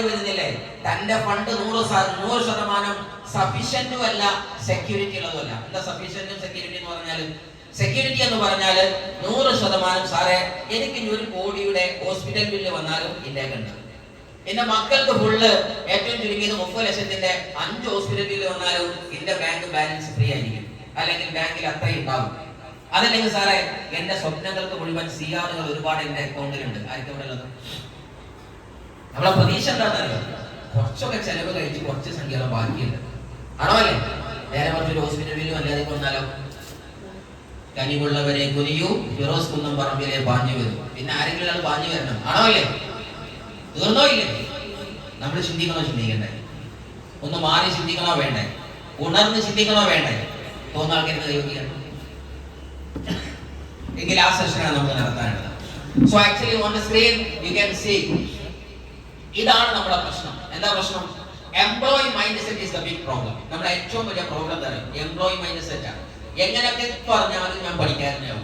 വരുന്നില്ലേ? തന്റെ ഫണ്ട് 100% സഫീഷ്യന്റും അല്ല, സെക്യൂരിറ്റി ഉള്ളതുമല്ല. എന്താ സഫീഷ്യന്റും സെക്യൂരിറ്റി എന്ന് പറഞ്ഞാൽ? സെക്യൂരിറ്റി എന്ന് പറഞ്ഞാൽ 100% സാറേ എനിക്ക് ഇനി 1 കോടിയുടെ ഹോസ്പിറ്റൽ ബില്ല് വന്നാലും ഇല്ലേക്കുണ്ട്. എന്റെ മക്കൾക്ക് ഫുള്ള് ഏറ്റവും ചുരുങ്ങിയത് 30 ലക്ഷത്തിന്റെ 5 ഹോസ്പിറ്റൽ ബില്ല് വന്നാലും എന്റെ ബാങ്ക് ബാലൻസ് ഫ്രീ ആയിരിക്കും, അല്ലെങ്കിൽ ബാങ്കിൽ അത്രയും ഉണ്ടാവും. അതല്ലെങ്കിൽ സാറേ എന്റെ സ്വപ്നങ്ങൾക്ക് മുഴുവൻ സിആറുകൾ ഒരുപാട് എന്റെ അക്കൗണ്ടിലുണ്ട്. ആർക്കും ഇവിടെ ഉള്ളത്? നമ്മളെ പ്രതീക്ഷ എന്താണെന്നറിയോ? കുറച്ചൊക്കെ ചെലവ് കഴിച്ച് കുറച്ച് സംഖ്യകൾ ബാക്കിയുണ്ട്, ആണോ അല്ലേ? നേരെ കുറച്ചൊരു ഹോസ്പിറ്റൽ ബില്ലും അല്ലാതെ കൊണ്ടാലോ? കനിവുള്ളവരെ കുനിയൂ, ഫിറോസ് കുന്നം പറമ്പിലെ പാഞ്ഞു വരും. പിന്നെ ആരെങ്കിലും ആൾ പാഞ്ഞു വരണം, ആണോ അല്ലേ? തീർന്നോ ഇല്ലേ? നമ്മൾ ചിന്തിക്കണോ ചിന്തിക്കണ്ടേ? ഒന്ന് മാറി ചിന്തിക്കണോ വേണ്ടേ? ഉണർന്ന് ചിന്തിക്കണോ വേണ്ടേ? തോന്നുന്ന ആൾക്കാർക്ക് ദൈവീകരണം എങ്കിൽ ആ സെഷനാണ് നമുക്ക് നടത്താനുള്ളത്. So actually on the screen you can see ഇതാണ് നമ്മുടെ പ്രശ്നം. എന്താ പ്രശ്നം? Employee mindset is the big problem. നമ്മുടെ ഏറ്റവും വലിയ പ്രോബ്ലം എന്താണ്? എംപ്ലോയി മൈൻഡ് സെറ്റ് ആണ്. എങ്ങനെയൊക്കെ പറഞ്ഞാലും ഞാൻ പഠിക്കാറുണ്ടാവും,